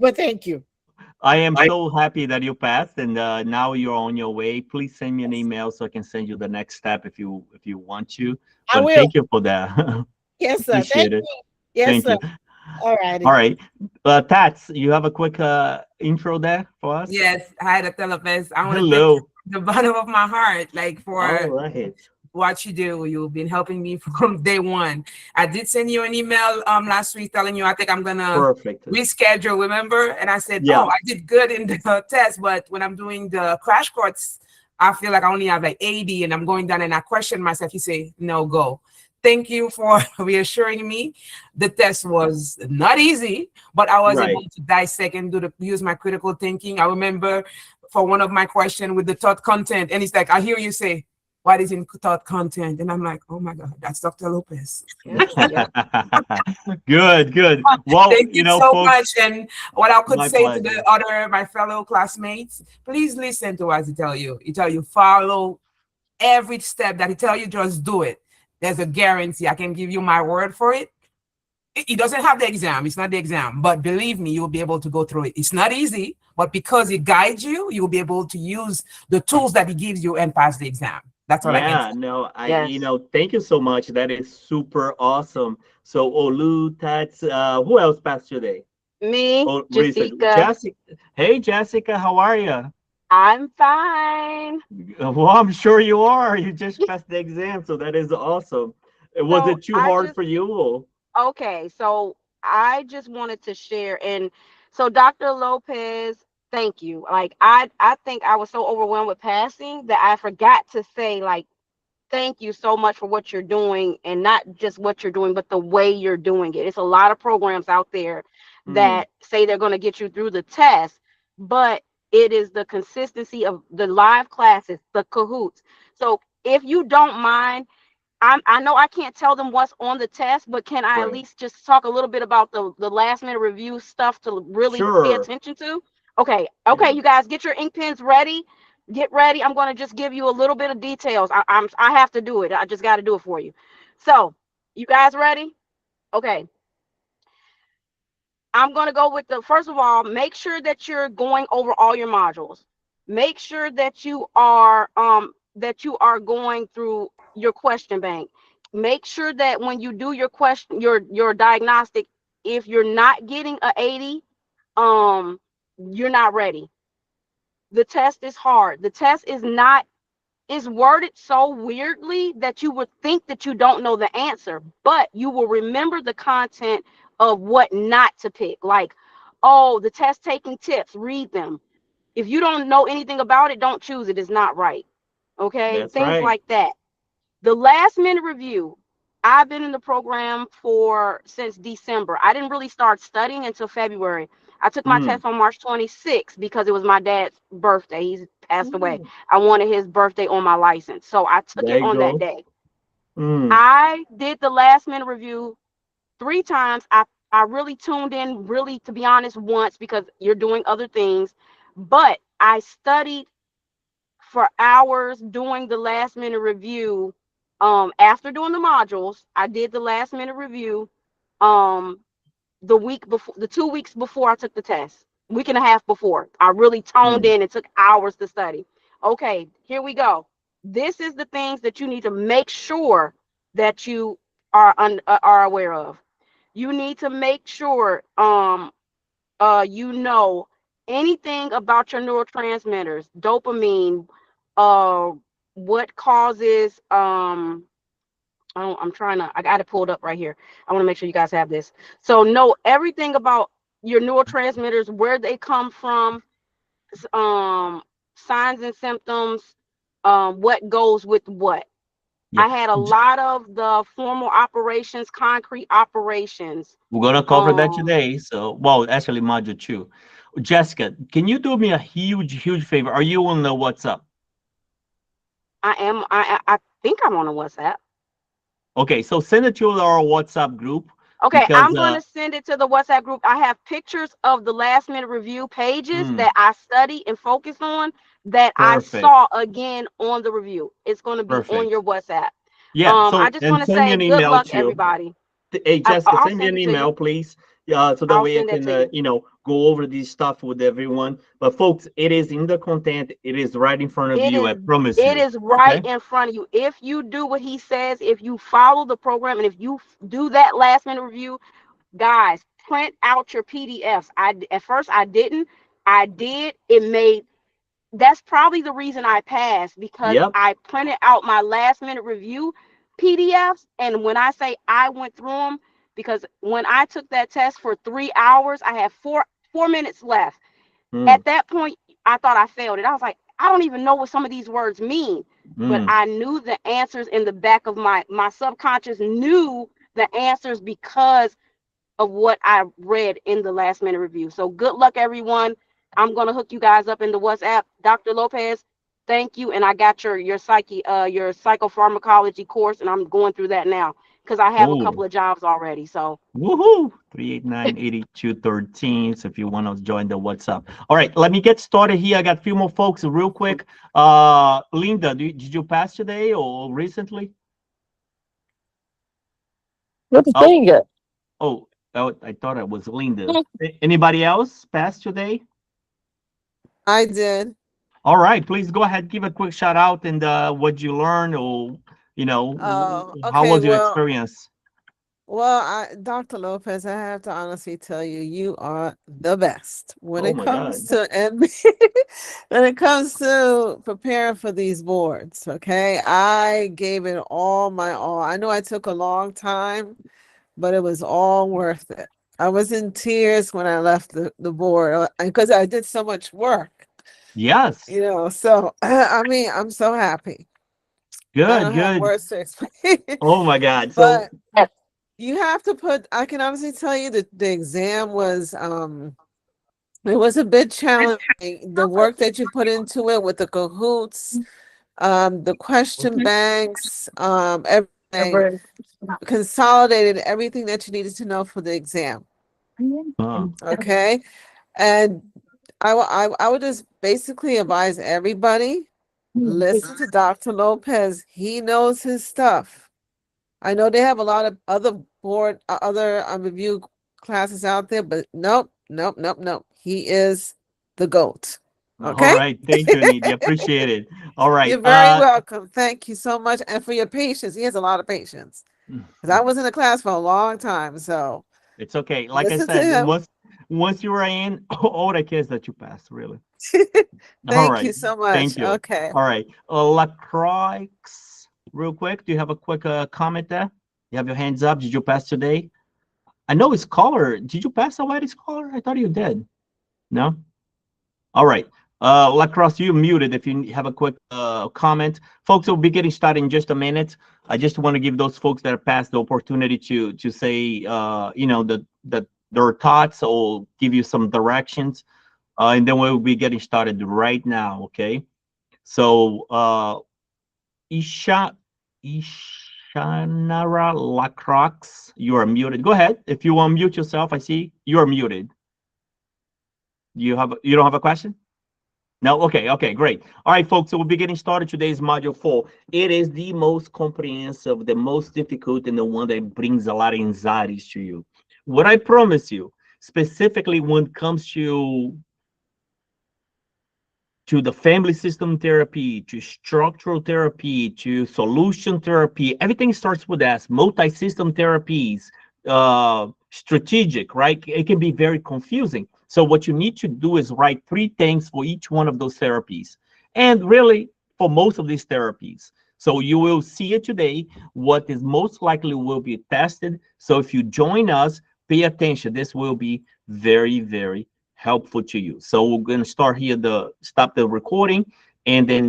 But thank you. I am so happy that you passed, and now you're on your way. Please send me an email so I can send you the next step if you want to. I But will. thank you for that. Yes, sir. Thank Appreciate it. you. Yes, Thank sir. you. All All righty. right, Tats, you have a quick intro there for us? Yes, hi, Dr. Lopez. I want to thank you Hello. from the bottom of my heart, like All for right. what you do. You've been helping me from day one. I did send you an email last week telling you I think I'm gonna Perfect. reschedule, remember? And I said, oh, Yeah. I did good in the test, but when I'm doing the crash course, I feel like I only have like 80 and I'm going down and I question myself. You say, no, go. Thank you for reassuring me. The test was not easy, but I was able Right. to dissect and use my critical thinking. I remember for one of my questions with the thought content, and it's like I hear you say, "What is in thought content?" And I'm like, "Oh my God, that's Dr. Lopez." Yeah, yeah. Good, good. Well, Thank you you know, so much. folks, And what I could my say to pleasure. my fellow classmates, please listen to what he tell you. He tell you follow every step that he tell you, just do it. There's a guarantee. I can give you my word for it. He doesn't have the exam. It's not the exam, but believe me, you'll be able to go through it. It's not easy, but because he guides you, you'll be able to use the tools that he gives you and pass the exam. That's all I can Yeah, say. no, Yes. thank you so much. That is super awesome. So, Olu, Tats, who else passed today? Me, Oh, recent. Jessica. Jessica. Hey, Jessica, how are you? I'm fine. Well, I'm sure you are. You just passed the exam, so that is awesome. Was So it too I hard just for you? Or? okay, so I just wanted to share, and so Dr. Lopez, thank you. Like I think I was so overwhelmed with passing that I forgot to say like thank you so much for what you're doing, and not just what you're doing but the way you're doing it. It's a lot of programs out there Mm, that say they're going to get you through the test, but it is the consistency of the live classes, the Kahoots. So if you don't mind, I know I can't tell them what's on the test, but can I at right. least just talk a little bit about the last minute review stuff to really pay Sure. attention to? Okay, Yeah. okay, you guys get your ink pens ready. Get ready. I'm gonna just give you a little bit of details. I have to do it. I just got to do it for you. So, you guys ready? Okay. I'm going to go with the first of all, make sure that you're going over all your modules. Make sure that you are going through your question bank. Make sure that when you do your question your diagnostic, if you're not getting a 80, um you're not ready. The test is hard. The test is not is worded so weirdly that you would think that you don't know the answer, but you will remember the content of what not to pick. Like, oh, the test taking tips, read them. If you don't know anything about it, don't choose it. It's not right. Okay, That's things right. like that. The last minute review, I've been in the program for since December. I didn't really start studying until February. I took my Mm. test on March 26th because it was my dad's birthday. He's passed away. Mm. I wanted his birthday on my license. So I took it There you on that go. day. Mm. I did the last minute review 3 times. I really tuned in, really, to be honest, once because you're doing other things. But I studied for hours doing the last minute review. After doing the modules, I did the last minute review um the week before, the 2 weeks before I took the test, week and a half before. I really toned Mm. in and took hours to study. Okay, here we go. This is the things that you need to make sure that you are aware of. You need to make sure you know anything about your neurotransmitters, dopamine, uh what causes I'm trying to, I got it pulled up right here. I want to make sure you guys have this. So know everything about your neurotransmitters, where they come from, um signs and symptoms, what goes with what. Yeah. I had a lot of the formal operations, concrete operations. We're gonna cover that um today. So, well, actually, module two. Jessica, can you do me a huge, huge favor? Are you on the WhatsApp? I think I'm on a WhatsApp. Okay, so send it to our WhatsApp group Okay, because I'm going to send it to the WhatsApp group. I have pictures of the last minute review pages mm, that I study and focus on that I perfect, saw again on the review. It's going to be on perfect. your WhatsApp. Yeah. I So, just and want to send me say an good email luck, too. everybody. Hey, Jessica, I'll send me send an it to you. email, please. so that I'll way I send that can, to you. go over this stuff with everyone. But folks, it is in the content. It is right in front of It you. is I promise it you. is right Okay. in front of you. If you do what he says, if you follow the program, and if you do that last minute review, guys, print out your PDFs. At first I didn't. I did. It made That's probably the reason I passed, because Yep. I printed out my last minute review PDFs. And when I say I went through them, because when I took that test for 3 hours, I had four minutes left. Mm, At that point, I thought I failed it. I was like, I don't even know what some of these words mean. But mm. I knew the answers in the back of my subconscious knew the answers because of what I read in the last minute review. So good luck, everyone. I'm gonna hook you guys up in the WhatsApp. Dr. Lopez, thank you. And I got your your psychopharmacology course, and I'm going through that now because I have a Oh, couple of jobs already. So woohoo! 389-8213. So if you want to join the WhatsApp. All right, let me get started here. I got a few more folks real quick. Linda, did you pass today or recently? What the Oh, thing is? oh, I thought it was Linda. Anybody else pass today? I did. All right, please go ahead, give a quick shout out and what you learned, or Oh, how okay. was your experience? Dr. Lopez, I have to honestly tell you, you are the best when Oh it my comes God. to when it comes to preparing for these boards. Okay, I gave it all my all. I know I took a long time, but it was all worth it. I was in tears when I left the board because I did so much work, Yes. So I mean, I'm so happy. I Good, don't have good. words to explain, Oh my God. So, but you have to I can honestly tell you that the exam was it was a bit challenging. The work that you put into it with the Kahoots, the question banks, everything, consolidated everything that you needed to know for the exam. Okay. And I would just basically advise everybody, listen to Dr. Lopez. He knows his stuff. I know they have a lot of other review classes out there, but nope, nope, nope, nope. He is the GOAT. all Okay? right. Thank you, Nidia. Appreciate it. All right. You're very welcome. Thank you so much. And for your patience. He has a lot of patience. Because I was in the class for a long time. So It's okay. Like I listen to said, him. once you are in, all the kids that you pass, really. All Thank you right. so much. Thank you. Okay. All right. Lacroix, real quick. Do you have a quick comment there? You have your hands up. Did you pass today? I know it's color. Did you pass already, Scholar? I thought you did. No? All right. Lacrosse, you're muted if you have a quick comment. Folks, we'll be getting started in just a minute. I just want to give those folks that are past the opportunity to say, their thoughts or give you some directions. And then we'll be getting started right now, okay? So, Ishanara Lacroix, you are muted. Go ahead. If you unmute yourself, I see you are muted. You don't have a question? No? Okay, great. All right, folks, so we'll be getting started. Today's module 4. It is the most comprehensive, the most difficult, and the one that brings a lot of anxieties to you. What I promise you, specifically when it comes to the family system therapy, to structural therapy, to solution therapy. Everything starts with S, multi-system therapies, strategic, right? It can be very confusing. So what you need to do is write 3 things for each one of those therapies. And really, for most of these therapies. So you will see it today, what is most likely will be tested. So if you join us, pay attention. This will be very, very helpful to you. So we're going to start here, stop the recording, and then